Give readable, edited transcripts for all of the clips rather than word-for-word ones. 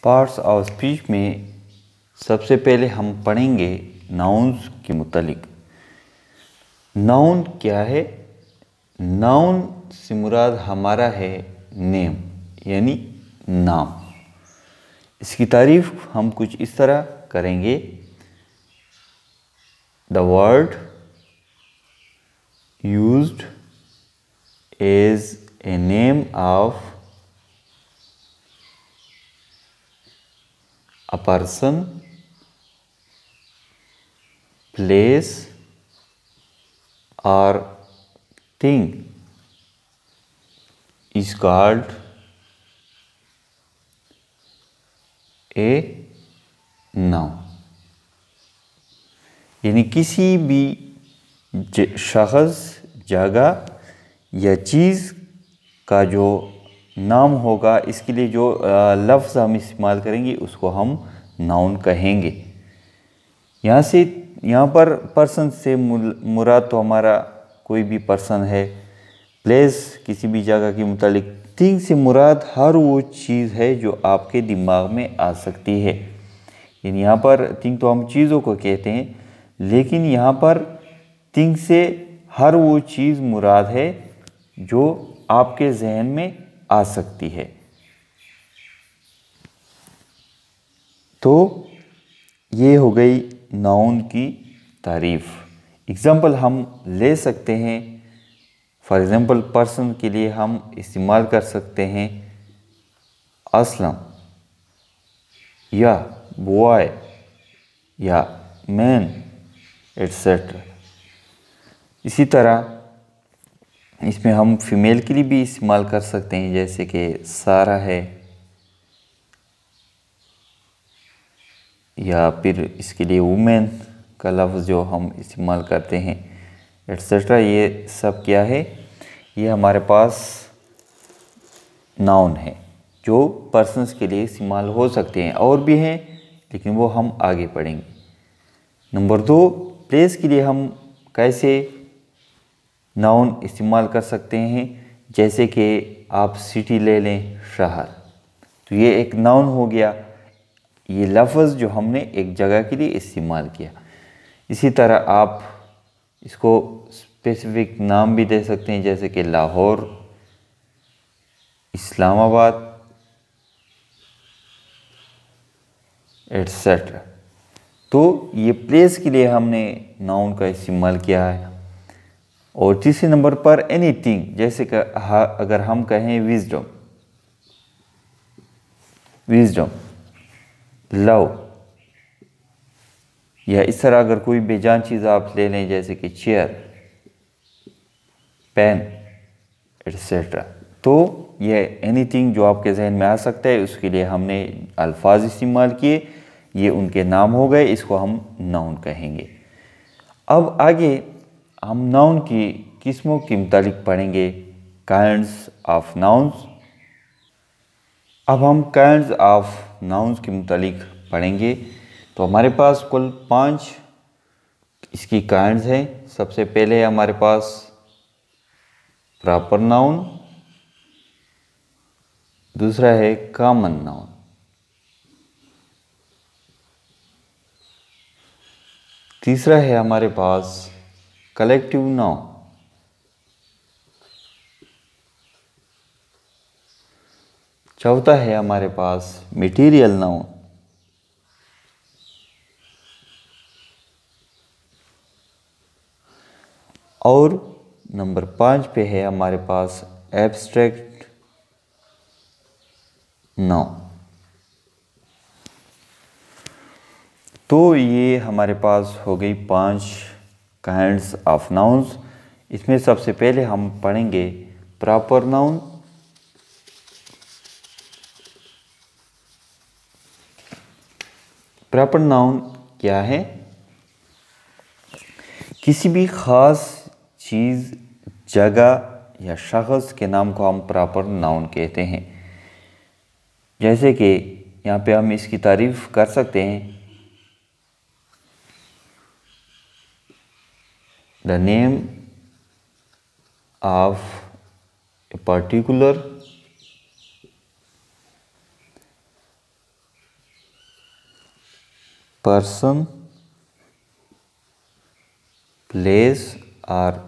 Parts of speech में सबसे पहले हम पढ़ेंगे नाउन्स के मुतालिक। नाउन क्या है? नाउन से मुराद हमारा है नेम, यानी नाम। इसकी तारीफ हम कुछ इस तरह करेंगे। The word used as a name of a person, place or thing is called a noun। यानी किसी भी शख्स, जगह या चीज़ का जो नाम होगा, इसके लिए जो लफ्ज़ हम इस्तेमाल करेंगे उसको हम नाउन कहेंगे। यहाँ पर पर्सन से मुराद तो हमारा कोई भी पर्सन है। प्लेस किसी भी जगह के मुतालिक। थिंग से मुराद हर वो चीज़ है जो आपके दिमाग में आ सकती है। यानी यहाँ पर थिंग तो हम चीज़ों को कहते हैं, लेकिन यहाँ पर थिंग से हर वो चीज़ मुराद है जो आपके जहन में आ सकती है। तो ये हो गई नाउन की तारीफ। एग्ज़ाम्पल हम ले सकते हैं। फॉर एग्ज़ाम्पल पर्सन के लिए हम इस्तेमाल कर सकते हैं असलम या बॉय या मैन एट्सेट्रा। इसी तरह इसमें हम फीमेल के लिए भी इस्तेमाल कर सकते हैं, जैसे कि सारा है, या फिर इसके लिए वुमेन का लफ्ज़ जो हम इस्तेमाल करते हैं एट्सेट्रा। ये सब क्या है? ये हमारे पास नाउन है जो पर्सन्स के लिए इस्तेमाल हो सकते हैं। और भी हैं, लेकिन वो हम आगे पढ़ेंगे। नंबर 2, प्लेस के लिए हम कैसे नाउन इस्तेमाल कर सकते हैं। जैसे कि आप सिटी ले लें, शहर, तो ये एक नाउन हो गया। ये लफ्ज़ जो हमने एक जगह के लिए इस्तेमाल किया। इसी तरह आप इसको स्पेसिफिक नाम भी दे सकते हैं, जैसे कि लाहौर, इस्लामाबाद एट्सेट्रा। तो ये प्लेस के लिए हमने नाउन का इस्तेमाल किया है। और तीसरे नंबर पर एनीथिंग, जैसे कि अगर हम कहें विजडम, लव, या इस तरह अगर कोई बेजान चीज़ आप ले लें, जैसे कि चेयर, पेन एट्सेट्रा। तो यह एनीथिंग जो आपके जहन में आ सकता है, उसके लिए हमने अल्फाज इस्तेमाल किए, ये उनके नाम हो गए, इसको हम नाउन कहेंगे। अब आगे हम नाउन की किस्मों के मुतालिक पढ़ेंगे, काइंड्स ऑफ नाउन्स। अब हम काइंड्स ऑफ नाउन्स के मुतालिक पढ़ेंगे। तो हमारे पास कुल 5 इसकी काइंड्स हैं। सबसे पहले है हमारे पास प्रॉपर नाउन, दूसरा है कॉमन नाउन, तीसरा है हमारे पास कलेक्टिव नाउन, चौथा है हमारे पास मटेरियल नाउन, और नंबर 5 पे है हमारे पास एब्स्ट्रैक्ट नाउन। तो ये हमारे पास हो गई 5 काइंड्स ऑफ नाउन्स। इसमें सबसे पहले हम पढ़ेंगे प्रॉपर नाउन। प्रॉपर नाउन क्या है? किसी भी ख़ास चीज़, जगह या शख्स के नाम को हम प्रॉपर नाउन कहते हैं। जैसे कि यहाँ पे हम इसकी तारीफ कर सकते हैं, the name of a particular person, place or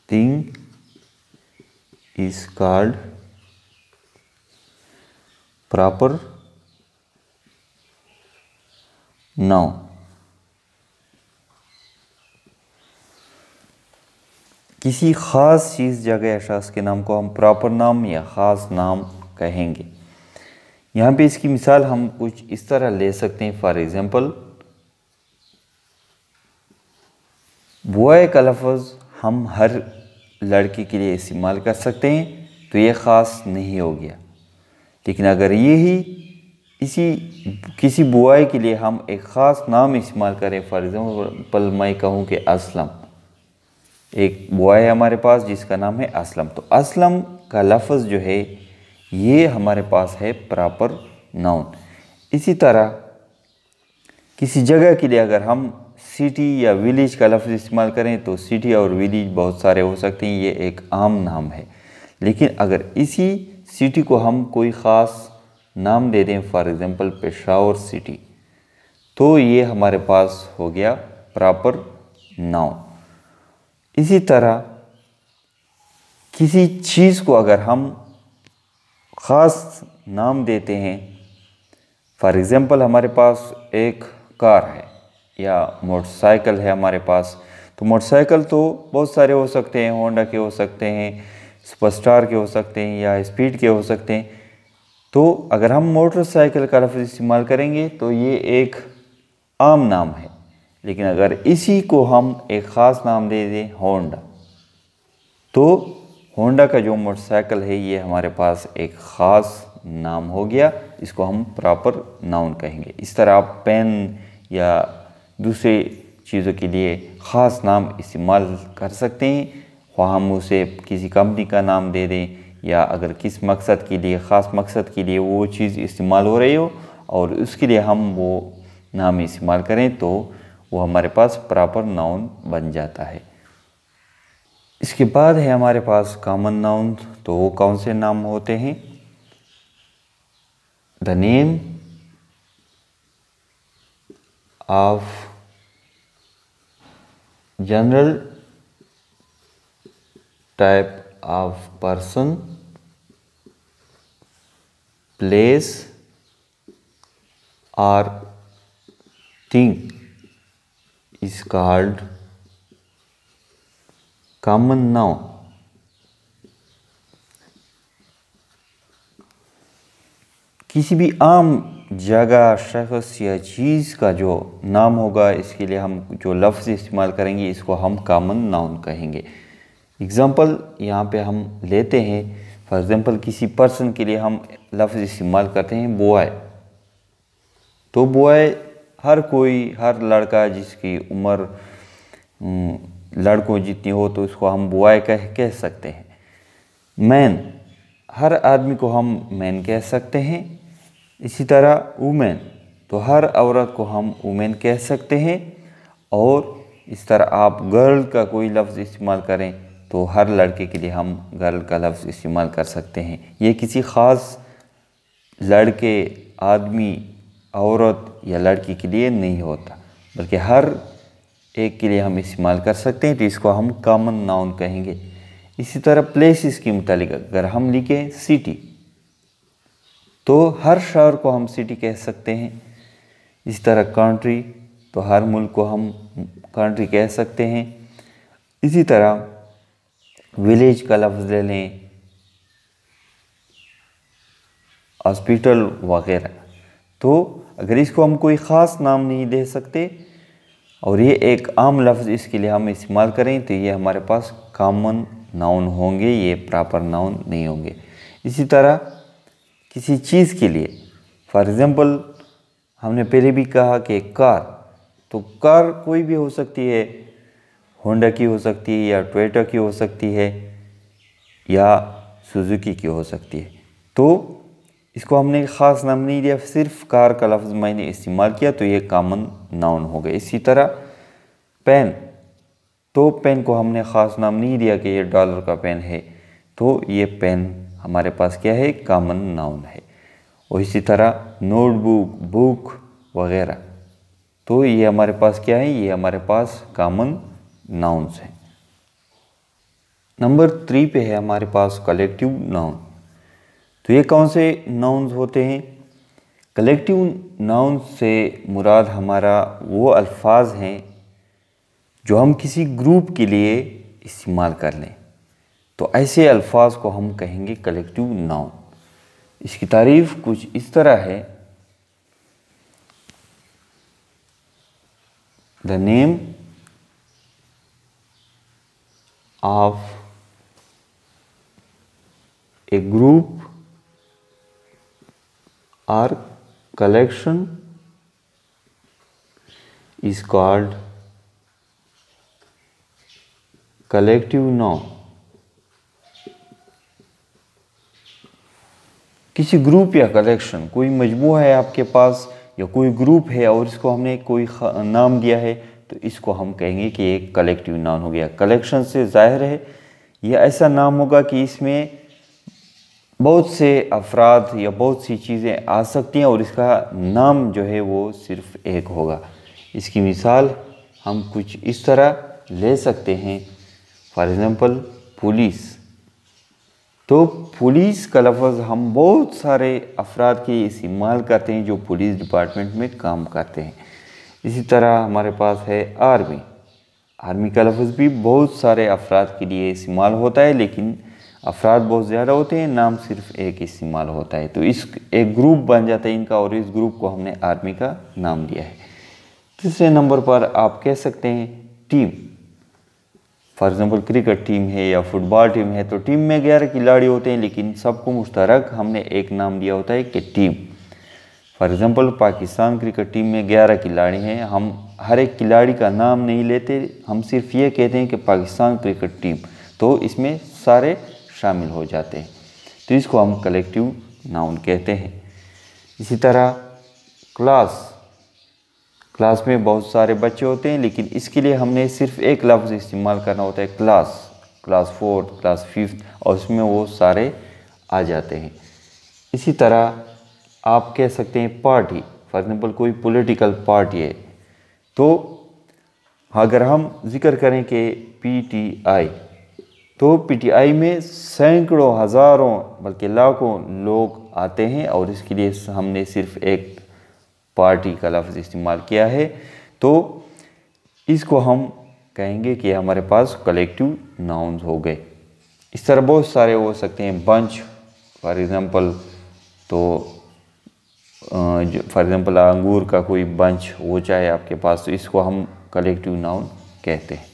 thing is called proper noun. किसी ख़ास चीज़, जगह या शख्स के नाम को हम प्रॉपर नाम या ख़ास नाम कहेंगे। यहाँ पे इसकी मिसाल हम कुछ इस तरह ले सकते हैं। फॉर एग्ज़ाम्पल, बॉय का लफ्ज़ हम हर लड़के के लिए इस्तेमाल कर सकते हैं, तो ये ख़ास नहीं हो गया। लेकिन अगर किसी बॉय के लिए हम एक ख़ास नाम इस्तेमाल करें, फॉर एग्ज़ाम्पल मैं कहूँ कि असलम, एक बॉय है हमारे पास जिसका नाम है असलम, तो असलम का लफ्ज़ जो है ये हमारे पास है प्रॉपर नाउन। इसी तरह किसी जगह के लिए अगर हम सिटी या विलेज का लफ्ज़ इस्तेमाल करें, तो सिटी और विलेज बहुत सारे हो सकते हैं, ये एक आम नाम है। लेकिन अगर इसी सिटी को हम कोई ख़ास नाम दे दें, फॉर एग्ज़ाम्पल पेशावर सिटी, तो ये हमारे पास हो गया प्रॉपर नाउन। इसी तरह किसी चीज़ को अगर हम ख़ास नाम देते हैं, फॉर एग्ज़ाम्पल हमारे पास एक कार है या मोटरसाइकिल है हमारे पास, तो मोटरसाइकिल तो बहुत सारे हो सकते हैं, होंडा के हो सकते हैं, सुपरस्टार के हो सकते हैं या स्पीड के हो सकते हैं। तो अगर हम मोटरसाइकिल का लफ्ज़ इस्तेमाल करेंगे तो ये एक आम नाम है। लेकिन अगर इसी को हम एक ख़ास नाम दे दें होंडा, तो होंडा का जो मोटरसाइकिल है ये हमारे पास एक ख़ास नाम हो गया, इसको हम प्रॉपर नाउन कहेंगे। इस तरह आप पेन या दूसरे चीज़ों के लिए ख़ास नाम इस्तेमाल कर सकते हैं, वहाँ हम उसे किसी कंपनी का नाम दे दें, या अगर किस मकसद के लिए, ख़ास मकसद के लिए वो चीज़ इस्तेमाल हो रही हो और उसके लिए हम वो नाम इस्तेमाल करें, तो वो हमारे पास प्रॉपर नाउन बन जाता है। इसके बाद है हमारे पास कॉमन नाउन। तो वो कौन से नाम होते हैं? The name of general type of person, place और thing is called common noun। किसी भी आम जगह, शख्स या चीज़ का जो नाम होगा, इसके लिए हम जो लफ्ज़ इस्तेमाल करेंगे इसको हम कॉमन नाउन कहेंगे। एग्ज़ाम्पल यहाँ पे हम लेते हैं, फॉर एग्ज़ाम्पल किसी पर्सन के लिए हम लफ्ज़ इस्तेमाल करते हैं बॉय। तो बॉय हर लड़का जिसकी उम्र लड़कों जितनी हो, तो उसको हम बॉय कह सकते हैं। मैन, हर आदमी को हम मैन कह सकते हैं। इसी तरह वुमेन, तो हर औरत को हम वुमेन कह सकते हैं। और इस तरह आप गर्ल का कोई लफ्ज़ इस्तेमाल करें तो हर लड़के के लिए हम गर्ल का लफ्ज़ इस्तेमाल कर सकते हैं। ये किसी ख़ास लड़के, आदमी, औरत या लड़की के लिए नहीं होता, बल्कि हर एक के लिए हम इस्तेमाल कर सकते हैं, तो इसको हम कॉमन नाउन कहेंगे। इसी तरह प्लेसेस के मुतालिक अगर हम लिखें सिटी, तो हर शहर को हम सिटी कह सकते हैं। इस तरह कंट्री, तो हर मुल्क को हम कंट्री कह सकते हैं। इसी तरह विलेज का लफ्ज़ ले लें, हॉस्पिटल वगैरह। तो अगर इसको हम कोई ख़ास नाम नहीं दे सकते और ये एक आम लफ्ज़ इसके लिए हम इस्तेमाल करें, तो ये हमारे पास कॉमन नाउन होंगे, ये प्रॉपर नाउन नहीं होंगे। इसी तरह किसी चीज़ के लिए, फॉर एग्ज़ाम्पल हमने पहले भी कहा कि कार, तो कार कोई भी हो सकती है, होंडा की हो सकती है या टोयोटा की हो सकती है या सुजुकी की हो सकती है। तो इसको हमने ख़ास नाम नहीं दिया, सिर्फ कार का लफ्ज़ मैंने इस्तेमाल किया, तो ये कॉमन नाउन हो गया। इसी तरह पेन, तो पेन को हमने ख़ास नाम नहीं दिया कि ये डॉलर का पेन है, तो ये पेन हमारे पास क्या है? कॉमन नाउन है। और इसी तरह नोटबुक, बुक वगैरह, तो ये हमारे पास क्या है, ये हमारे पास कॉमन नाउन्स हैं। नंबर 3 पे है हमारे पास कलेक्टिव नाउन। तो ये कौन से नाउन्स होते हैं? कलेक्टिव नाउन से मुराद हमारा वो अल्फाज हैं जो हम किसी ग्रुप के लिए इस्तेमाल कर लें, तो ऐसे अल्फाज को हम कहेंगे कलेक्टिव नाउन। इसकी तारीफ कुछ इस तरह है, the name of A group or collection is called collective noun। किसी ग्रुप या कलेक्शन, कोई मजमूआ है आपके पास या कोई ग्रुप है और इसको हमने कोई नाम दिया है, तो इसको हम कहेंगे कि एक कलेक्टिव नाउन हो गया। कलेक्शन से जाहिर है ये ऐसा नाम होगा कि इसमें बहुत से अफराद या बहुत सी चीज़ें आ सकती हैं और इसका नाम जो है वो सिर्फ एक होगा। इसकी मिसाल हम कुछ इस तरह ले सकते हैं, फॉर एग्ज़ाम्पल पुलिस। तो पुलिस का लफ्ज़ हम बहुत सारे अफराद के इस्तेमाल करते हैं जो पुलिस डिपार्टमेंट में काम करते हैं। इसी तरह हमारे पास है आर्मी। आर्मी का लफ्ज़ भी बहुत सारे अफराद के लिए इस्तेमाल होता है, लेकिन अफराद बहुत ज़्यादा होते हैं, नाम सिर्फ एक इस्तेमाल होता है। तो इस एक ग्रुप बन जाता है इनका और इस ग्रुप को हमने आर्मी का नाम दिया है। तीसरे नंबर पर आप कह सकते हैं team. For example cricket team है या फुटबॉल टीम है, तो टीम में 11 खिलाड़ी होते हैं, लेकिन सबको मुश्तरक हमने एक नाम दिया होता है कि team. For example Pakistan cricket team में 11 खिलाड़ी हैं, हम हर एक खिलाड़ी का नाम नहीं लेते, हम सिर्फ ये कहते हैं कि पाकिस्तान क्रिकेट टीम, तो इसमें सारे शामिल हो जाते हैं, तो इसको हम कलेक्टिव नाउन कहते हैं। इसी तरह क्लास में बहुत सारे बच्चे होते हैं, लेकिन इसके लिए हमने सिर्फ एक लफ्ज़ इस्तेमाल करना होता है क्लास 4th, क्लास 5th, और उसमें वो सारे आ जाते हैं। इसी तरह आप कह सकते हैं पार्टी। फॉर एग्ज़ाम्पल कोई पॉलिटिकल पार्टी है, तो अगर हम जिक्र करें कि PTI, तो PTI में सैकड़ों, हज़ारों, बल्कि लाखों लोग आते हैं और इसके लिए हमने सिर्फ एक पार्टी का लफ्ज़ इस्तेमाल किया है, तो इसको हम कहेंगे कि हमारे पास कलेक्टिव नाउन्स हो गए। इस तरह बहुत सारे हो सकते हैं, बंच फॉर एग्ज़ाम्पल, तो फॉर एग्ज़ाम्पल अंगूर का कोई बंच हो चाहे आपके पास, तो इसको हम कलेक्टिव नाउन कहते हैं।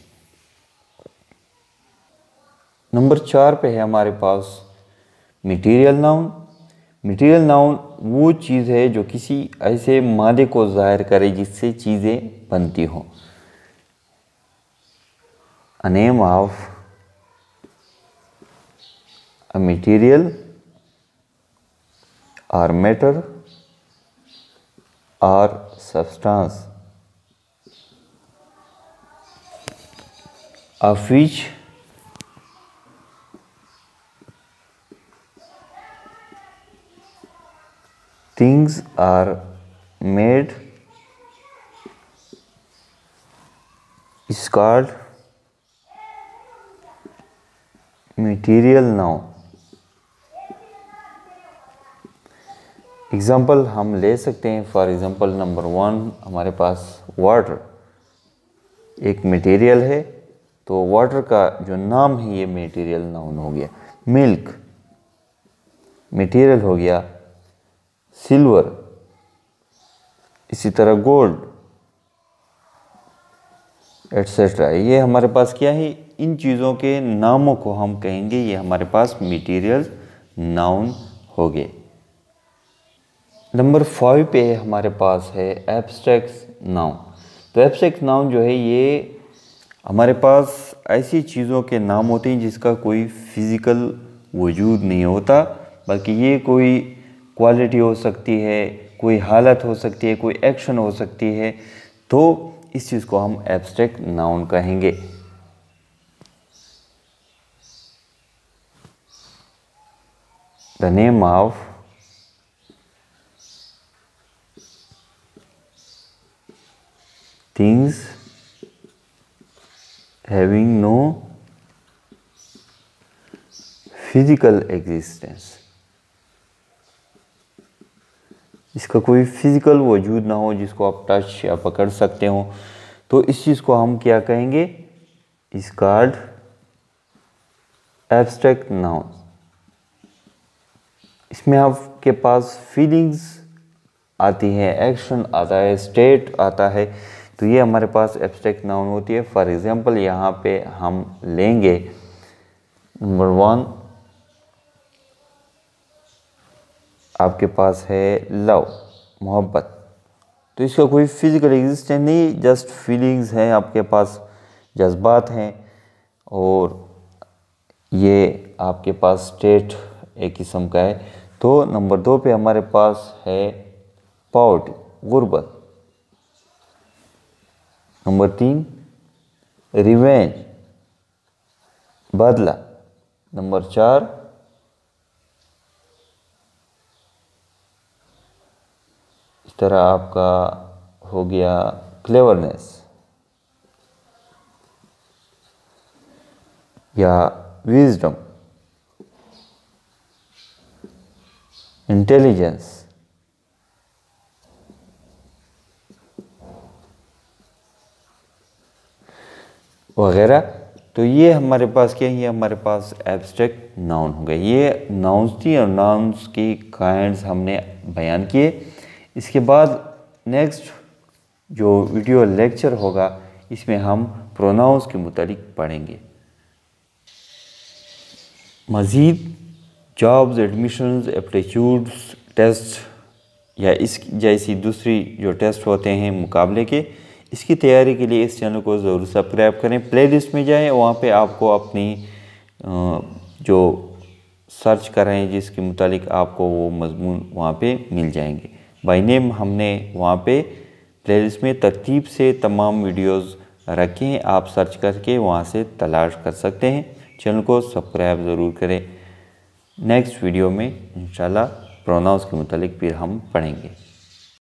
नंबर 4 पे है हमारे पास मटीरियल नाउन। मटीरियल नाउन वो चीज़ है जो किसी ऐसे मादे को ज़ाहिर करे जिससे चीज़ें बनती हों। A name of a material और मैटर और substance of which things are made is called material noun। Example हम ले सकते हैं, फॉर एग्ज़ाम्पल नंबर 1 हमारे पास वाटर एक मटेरियल है, तो वाटर का जो नाम है ये मटेरियल नाउन हो गया। मिल्क मटेरियल हो गया। सिल्वर, इसी तरह गोल्ड, एट्सेट्रा, ये हमारे पास क्या है, इन चीज़ों के नामों को हम कहेंगे ये हमारे पास मटेरियल नाउन हो गए। नंबर 5 पे हमारे पास है एब्स्ट्रैक्ट नाउन। तो एब्स्ट्रैक्ट नाउन जो है ये हमारे पास ऐसी चीज़ों के नाम होते हैं जिसका कोई फिज़िकल वजूद नहीं होता, बल्कि ये कोई क्वालिटी हो सकती है, कोई हालत हो सकती है, कोई एक्शन हो सकती है, तो इस चीज़ को हम एब्स्ट्रैक्ट नाउन कहेंगे। The name of things having no physical existence, इसका कोई फिजिकल वजूद ना हो जिसको आप टच या पकड़ सकते हो, तो इस चीज़ को हम क्या कहेंगे, इज कॉल्ड एब्स्ट्रैक्ट नाउन। इसमें आपके पास फीलिंग्स आती है, एक्शन आता है, स्टेट आता है, तो ये हमारे पास एब्स्ट्रैक्ट नाउन होती है। फॉर एग्जांपल यहाँ पे हम लेंगे नंबर 1, आपके पास है लव, मोहब्बत, तो इसका कोई फिजिकल एग्जिस्टेंस नहीं, जस्ट फीलिंग्स हैं, आपके पास जज्बात हैं, और ये आपके पास स्टेट एक किस्म का है। तो नंबर 2 पे हमारे पास है पॉवर्टी, गुर्बत। नंबर 3 रिवेंज, बदला। नंबर 4 इस तरह आपका हो गया क्लेवरनेस या विजडम, इंटेलिजेंस, वगैरह। तो ये हमारे पास क्या है, ये हमारे पास एब्स्ट्रैक्ट नाउन हो गए। ये नाउन्स थी और नाउन्स की काइंड्स हमने बयान किए। इसके बाद नेक्स्ट जो वीडियो लेक्चर होगा इसमें हम प्रोनाउंस के मुतालिक पढ़ेंगे। मज़ीद जॉब्स, एडमिशन्स, एप्टीट्यूड्स टेस्ट या इस जैसी दूसरी जो टेस्ट होते हैं मुकाबले के, इसकी तैयारी के लिए इस चैनल को ज़रूर सब्सक्राइब करें। प्लेलिस्ट में जाएं, वहाँ पे आपको अपनी जो सर्च कर रहे हैं जिसके मुतालिक आपको वो मजमून वहाँ पे मिल जाएंगे। बाय नेम हमने वहाँ पे प्लेलिस्ट में तरतीब से तमाम वीडियोस रखे हैं, आप सर्च करके वहाँ से तलाश कर सकते हैं। चैनल को सब्सक्राइब ज़रूर करें। नेक्स्ट वीडियो में इंशाल्लाह प्रोनाउंस के मुतालिक फिर हम पढ़ेंगे।